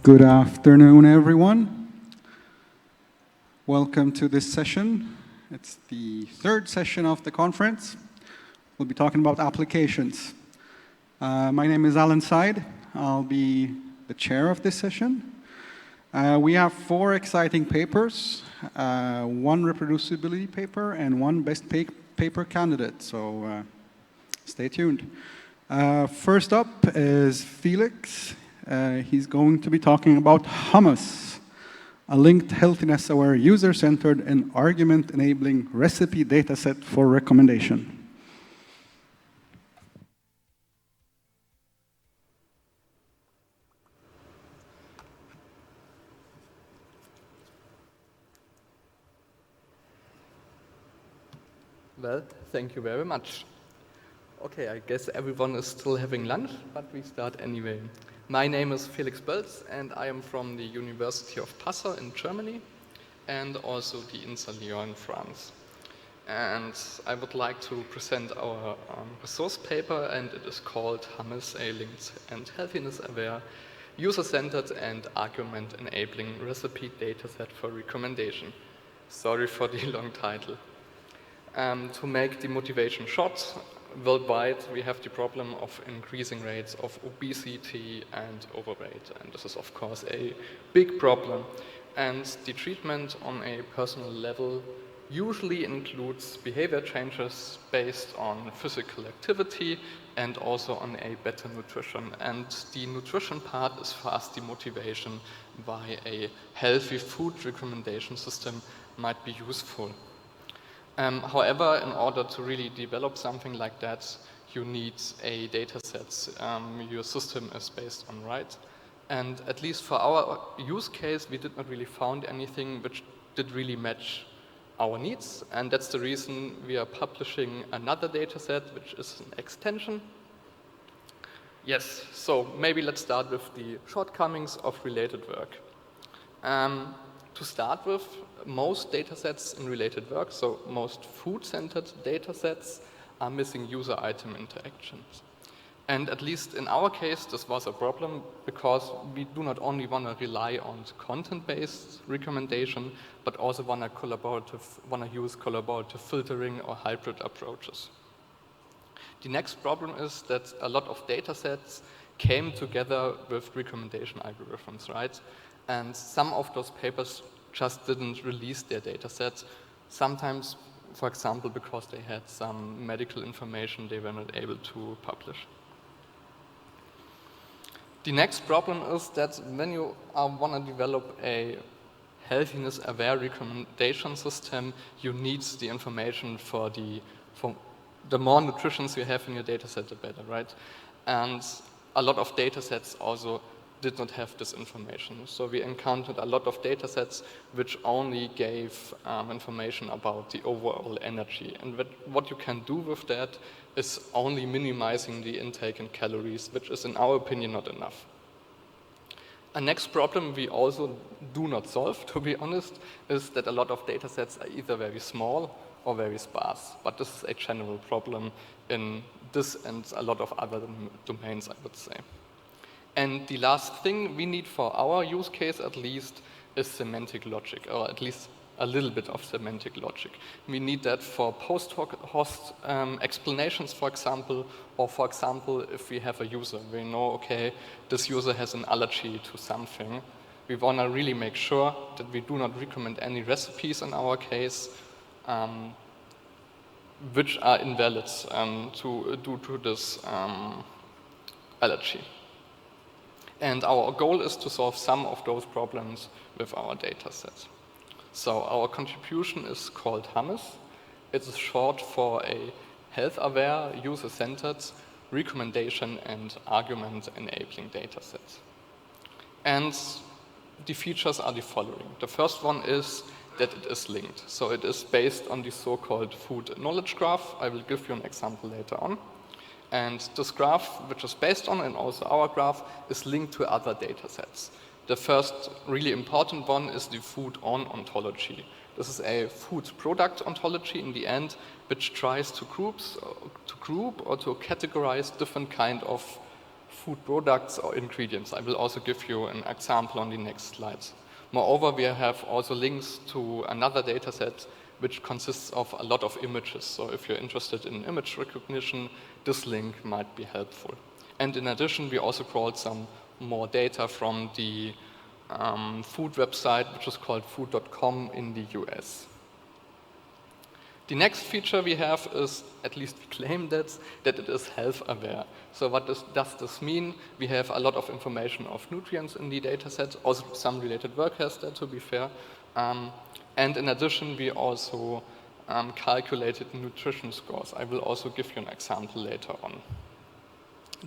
Good afternoon, everyone. Welcome to this session. It's the third session of the conference. We'll be talking about applications. My name is Alan Seid. I'll be the chair of this session. We have 4 exciting papers, 1 reproducibility paper, and 1 best paper candidate, so stay tuned. First up is Felix. He's going to be talking about Hummus, a linked healthiness-aware, user-centered, and argument-enabling recipe dataset for recommendation. Well, thank you very much. Okay, I guess everyone is still having lunch, but we start anyway. My name is Felix Bölz, and I am from the University of Passau in Germany, and also the INSA Lyon in France. And I would like to present our resource paper, and it is called Hummus, a linked and healthiness-aware, user-centered and argument-enabling recipe dataset for recommendation. Sorry for the long title. To make the motivation short, worldwide we have the problem of increasing rates of obesity and overweight, and this is of course a big problem. And the treatment on a personal level usually includes behavior changes based on physical activity and also on a better nutrition. And the nutrition part is for us the motivation why a healthy food recommendation system might be useful. However, in order to really develop something like that, you need a data set your system is based on, right? And at least for our use case, we did not really found anything which did really match our needs, and that's the reason we are publishing another data set, which is an extension. Yes, so maybe let's start with the shortcomings of related work. To start with, most datasets in related work, so most food-centered datasets, are missing user-item interactions. And at least in our case, this was a problem because we do not only want to rely on content-based recommendation, but also want to use collaborative filtering or hybrid approaches. The next problem is that a lot of datasets came together with recommendation algorithms, right? And some of those papers just didn't release their datasets. Sometimes, for example, because they had some medical information they were not able to publish. The next problem is that when you want to develop a healthiness-aware recommendation system, you need the information for the more nutritions you have in your dataset, the better, right? And a lot of datasets also did not have this information. So we encountered a lot of datasets which only gave information about the overall energy. And what you can do with that is only minimizing the intake in calories, which is in our opinion not enough. A next problem we also do not solve, to be honest, is that a lot of datasets are either very small or very sparse. But this is a general problem in this and a lot of other domains, I would say. And the last thing we need for our use case, at least, is semantic logic, or at least a little bit of semantic logic. We need that for post-hoc explanations, for example, or for example, if we have a user, we know, okay, this user has an allergy to something. We want to really make sure that we do not recommend any recipes in our case, which are invalid due to this allergy. And our goal is to solve some of those problems with our data set. So our contribution is called Hummus. It is short for a health-aware, user-centered recommendation and argument-enabling data set. And the features are the following. The first one is that it is linked. So it is based on the so-called food knowledge graph. I will give you an example later on. And this graph, which is based on, and also our graph, is linked to other data sets. The first really important one is the food-on ontology. This is a food product ontology in the end, which tries to group or to categorize different kind of food products or ingredients. I will also give you an example on the next slides. Moreover, we have also links to another data set which consists of a lot of images. So if you're interested in image recognition, this link might be helpful. And in addition, we also crawled some more data from the food website, which is called food.com in the US. The next feature we have is, at least we claim that it is health aware. So what does this mean? We have a lot of information of nutrients in the dataset, also some related work has there, to be fair. And in addition, we also calculated nutrition scores. I will also give you an example later on.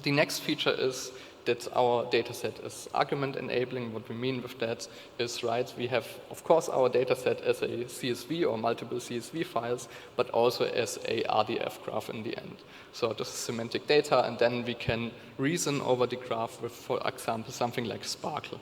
The next feature is that our dataset is argument enabling. What we mean with that is, right, we have, of course, our dataset as a CSV or multiple CSV files, but also as a RDF graph in the end. So this is semantic data, and then we can reason over the graph with, for example, something like Sparkle.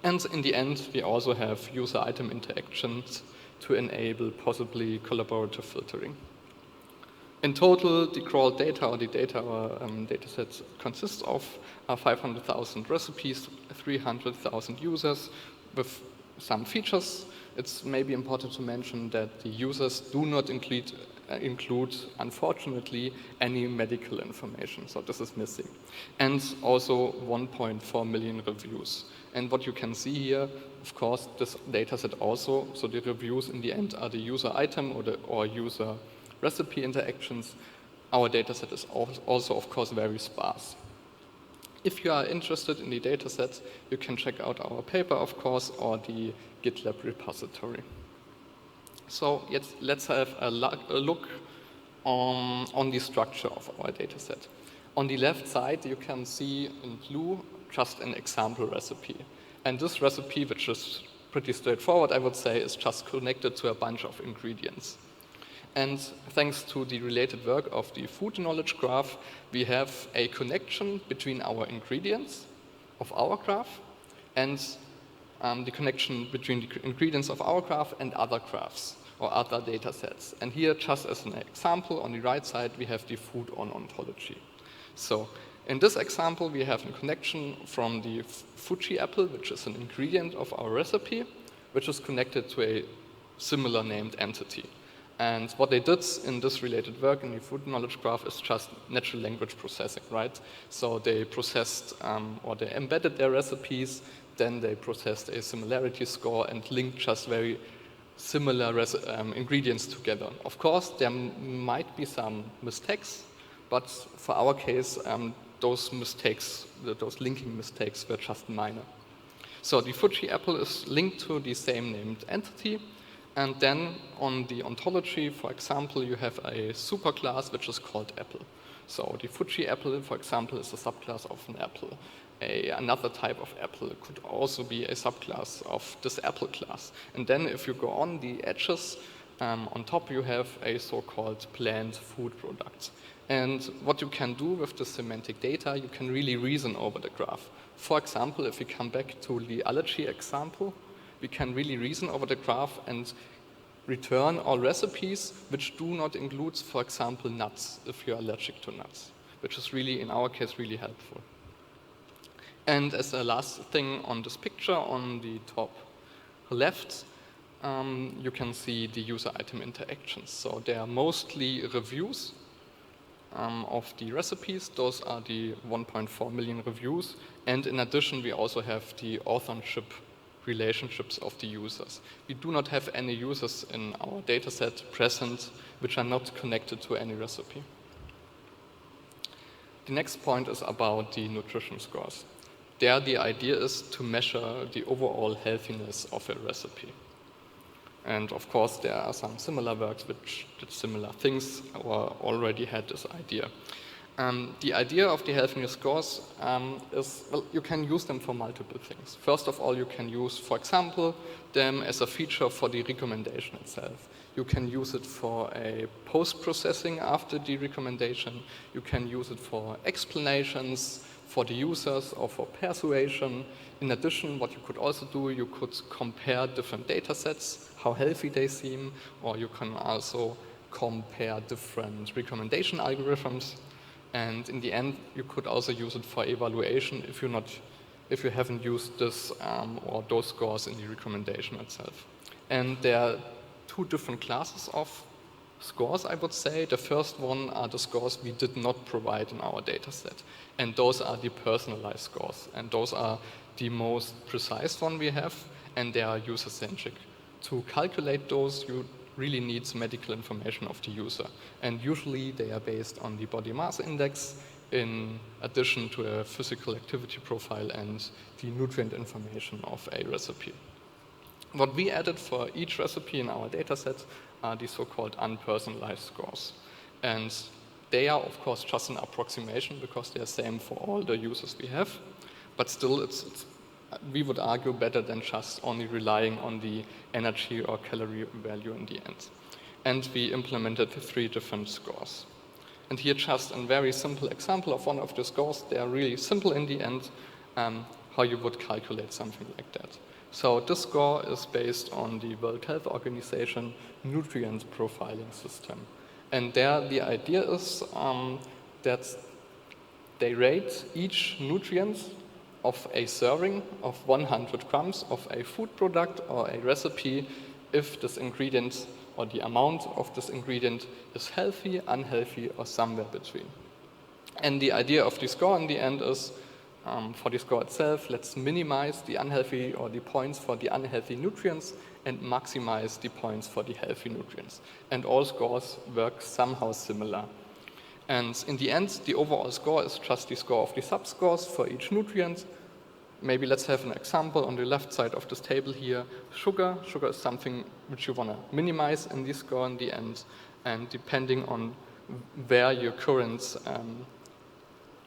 And in the end, we also have user item interactions to enable possibly collaborative filtering. In total, the crawled data or the data datasets consists of 500,000 recipes, 300,000 users with some features. It's maybe important to mention that the users do not include, unfortunately, any medical information. So this is missing. And also 1.4 million reviews. And what you can see here, of course, this dataset also, so the reviews in the end are the user item or user recipe interactions. Our dataset is also, of course, very sparse. If you are interested in the dataset, you can check out our paper, of course, or the GitLab repository. So let's have a look on the structure of our dataset. On the left side, you can see in blue just an example recipe. And this recipe, which is pretty straightforward, I would say, is just connected to a bunch of ingredients. And thanks to the related work of the food knowledge graph, we have a connection between our ingredients of our graph and the connection between the ingredients of our graph and other graphs or other data sets. And here, just as an example, on the right side, we have the food on ontology. So in this example, we have a connection from the Fuji apple, which is an ingredient of our recipe, which is connected to a similar named entity. And what they did in this related work in the food knowledge graph is just natural language processing, right? So they processed or they embedded their recipes, then they processed a similarity score and linked just very similar ingredients together. Of course, there might be some mistakes, but for our case, those linking mistakes were just minor. So the Fuji apple is linked to the same named entity. And then on the ontology, for example, you have a superclass which is called apple. So the Fuji apple, for example, is a subclass of an apple. Another type of apple could also be a subclass of this apple class. And then if you go on the edges, on top you have a so-called planned food product. And what you can do with the semantic data, you can really reason over the graph. For example, if we come back to the allergy example, we can really reason over the graph and return all recipes which do not include, for example, nuts, if you're allergic to nuts, which is really, in our case, really helpful. And as a last thing on this picture, on the top left, you can see the user item interactions. So they are mostly reviews of the recipes. Those are the 1.4 million reviews. And in addition, we also have the authorship relationships of the users. We do not have any users in our dataset present which are not connected to any recipe. The next point is about the nutrition scores. There, the idea is to measure the overall healthiness of a recipe. And of course, there are some similar works which did similar things or already had this idea. The idea of the healthiness scores is, well, you can use them for multiple things. First of all, you can use, for example, them as a feature for the recommendation itself. You can use it for a post-processing after the recommendation. You can use it for explanations for the users or for persuasion. In addition, what you could also do, you could compare different data sets, how healthy they seem, or you can also compare different recommendation algorithms. And in the end, you could also use it for evaluation if you haven't used this or those scores in the recommendation itself. And there are two different classes of scores, I would say. The first one are the scores we did not provide in our data set. And those are the personalized scores. And those are the most precise one we have, and they are user-centric. To calculate those, you really need medical information of the user. And usually they are based on the body mass index in addition to a physical activity profile and the nutrient information of a recipe. What we added for each recipe in our dataset are the so-called unpersonalized scores. And they are, of course, just an approximation because they are same for all the users we have. But still, we would argue better than just only relying on the energy or calorie value in the end. And we implemented 3 different scores. And here just a very simple example of one of the scores. They are really simple in the end, how you would calculate something like that. So this score is based on the World Health Organization nutrient profiling system. And there the idea is that they rate each nutrient of a serving of 100 grams of a food product or a recipe if this ingredient or the amount of this ingredient is healthy, unhealthy, or somewhere between. And the idea of the score in the end is, for the score itself, let's minimize the unhealthy or the points for the unhealthy nutrients and maximize the points for the healthy nutrients. And all scores work somehow similar. And in the end, the overall score is just the score of the subscores for each nutrient. Maybe let's have an example on the left side of this table here. Sugar. Sugar is something which you want to minimize in the score in the end. And depending on where your current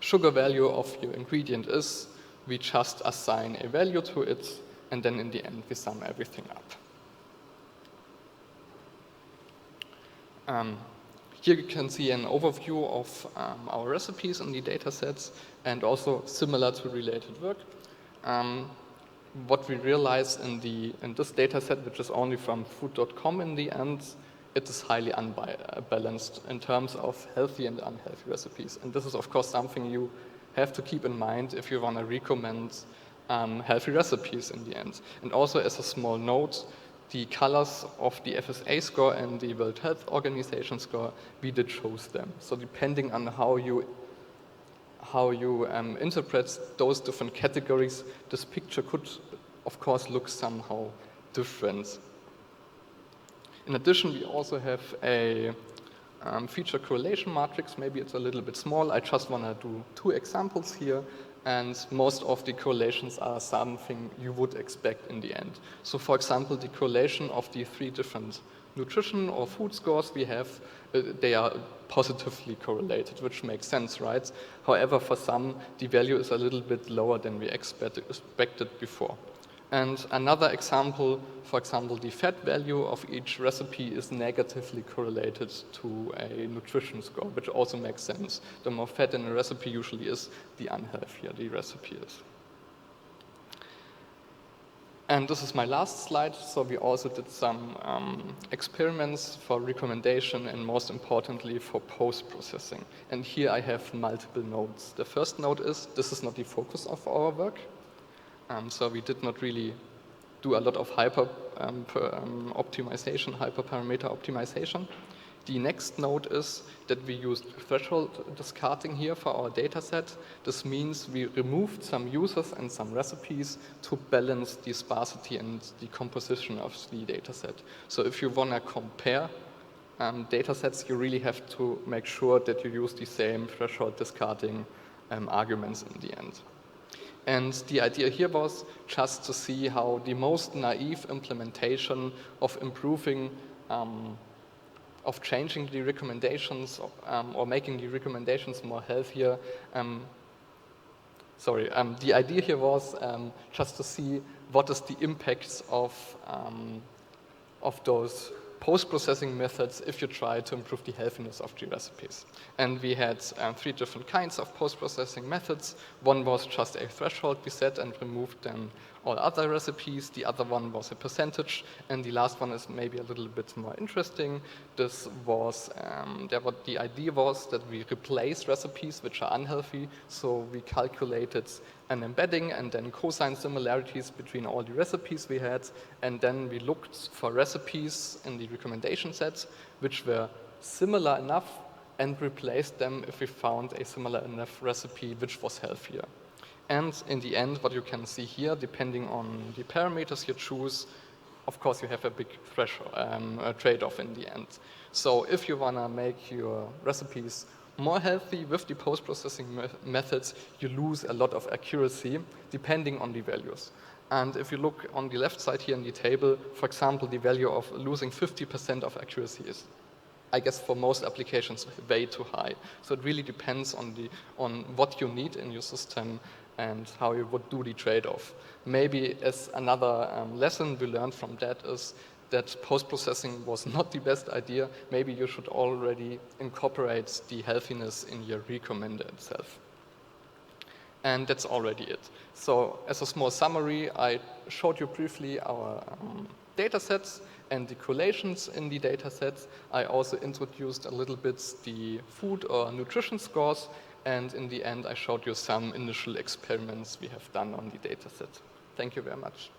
sugar value of your ingredient is, we just assign a value to it, and then in the end we sum everything up. Here you can see an overview of our recipes in the data sets, and also similar to related work. What we realize in this data set, which is only from food.com in the end, it is highly unbalanced in terms of healthy and unhealthy recipes. And this is, of course, something you have to keep in mind if you want to recommend healthy recipes in the end. And also, as a small note, the colors of the FSA score and the World Health Organization score, we did choose them. So depending on how you interpret those different categories, this picture could, of course, look somehow different. In addition, we also have a feature correlation matrix. Maybe it's a little bit small. I just want to do 2 examples here. And most of the correlations are something you would expect in the end. So for example, the correlation of the 3 different nutrition or food scores we have, they are positively correlated, which makes sense, right? However, for some, the value is a little bit lower than we expected before. And another example, for example, the fat value of each recipe is negatively correlated to a nutrition score, which also makes sense. The more fat in a recipe usually is, the unhealthier the recipe is. And this is my last slide. So we also did some experiments for recommendation and most importantly for post-processing. And here I have multiple notes. The first note is, this is not the focus of our work. So we did not really do a lot of hyperparameter optimization. The next note is that we used threshold discarding here for our data set. This means we removed some users and some recipes to balance the sparsity and the composition of the data set. So if you want to compare data sets, you really have to make sure that you use the same threshold discarding arguments in the end. And the idea here was just to see how the most naive implementation of improving, of changing the recommendations or making the recommendations more healthier. The idea here was just to see what is the impacts of those post-processing methods if you try to improve the healthiness of the recipes. And we had 3 different kinds of post-processing methods. One was just a threshold we set and removed then all other recipes. The other one was a percentage, and the last one is maybe a little bit more interesting. This was, what the idea was that we replace recipes which are unhealthy, so we calculated an embedding and then cosine similarities between all the recipes we had, and then we looked for recipes in the recommendation sets which were similar enough and replaced them if we found a similar enough recipe which was healthier. And in the end, what you can see here, depending on the parameters you choose, of course you have a big threshold, trade-off in the end. So if you want to make your recipes more healthy with the post-processing methods, you lose a lot of accuracy depending on the values. And if you look on the left side here in the table, for example, the value of losing 50% of accuracy is, I guess, for most applications, way too high. So it really depends on what you need in your system and how you would do the trade-off. Maybe as another lesson we learned from that is that post-processing was not the best idea. Maybe you should already incorporate the healthiness in your recommender itself. And that's already it. So as a small summary, I showed you briefly our data sets and the correlations in the data sets. I also introduced a little bit the food or nutrition scores, and in the end I showed you some initial experiments we have done on the data set. Thank you very much.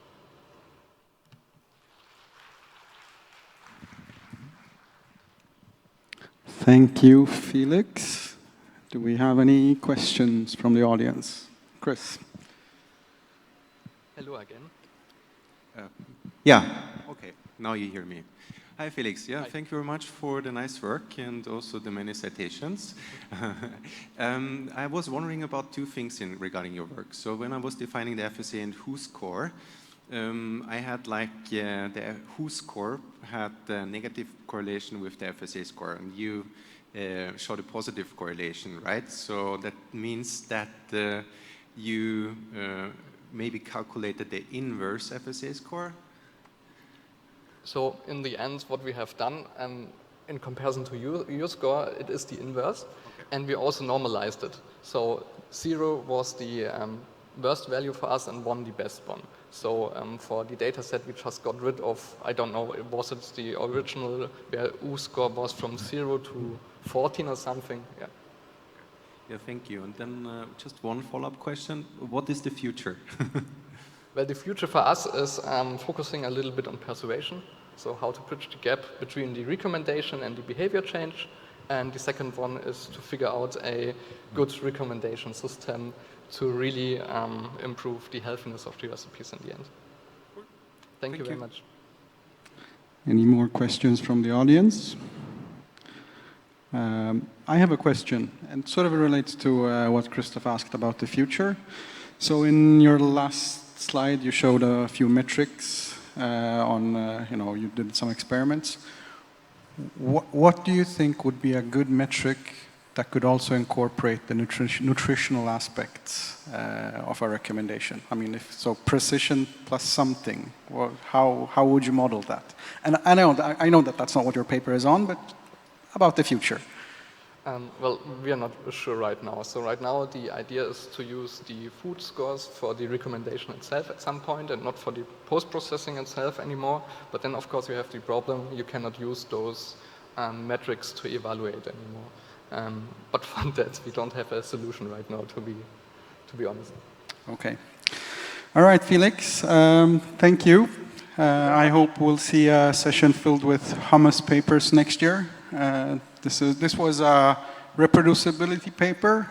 Thank you, Felix. Do we have any questions from the audience? Chris. Hello again. Yeah, okay, now you hear me. Hi, Felix. Yeah, Hi. Thank you very much for the nice work and also the many citations. I was wondering about two things regarding your work. So when I was defining the FSA and WHO score, I had the WHO score had a negative correlation with the FSA score, and you showed a positive correlation, right? So that means that you maybe calculated the inverse FSA score? So in the end, what we have done, in comparison to your score, it is the inverse, and we also normalized it. So 0 was the worst value for us and 1 the best one. So for the data set, we just got rid of, I don't know, was it the original where U score was from 0 to 14 or something? Yeah. Yeah, thank you. And then just one follow-up question. What is the future? Well, the future for us is focusing a little bit on persuasion, so how to bridge the gap between the recommendation and the behavior change. And the second one is to figure out a good recommendation system to really improve the healthiness of the recipes in the end. Thank you very much. Any more questions from the audience? I have a question, and sort of relates to what Christoph asked about the future. So in your last slide, you showed a few metrics you did some experiments. What do you think would be a good metric that could also incorporate the nutritional aspects of a recommendation? I mean, if so, precision plus something. Well, how would you model that? And I know that that's not what your paper is on, but about the future. Well, we are not sure right now. So right now the idea is to use the food scores for the recommendation itself at some point and not for the post-processing itself anymore. But then of course you have the problem, you cannot use those metrics to evaluate anymore. But for that we don't have a solution right now, to be honest. Okay. All right, Felix, thank you. I hope we'll see a session filled with Hummus papers next year. This was a reproducibility paper.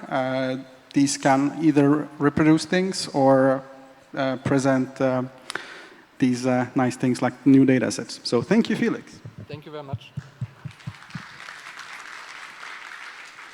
These can either reproduce things or present these nice things like new data sets. So thank you, Felix. Thank you very much.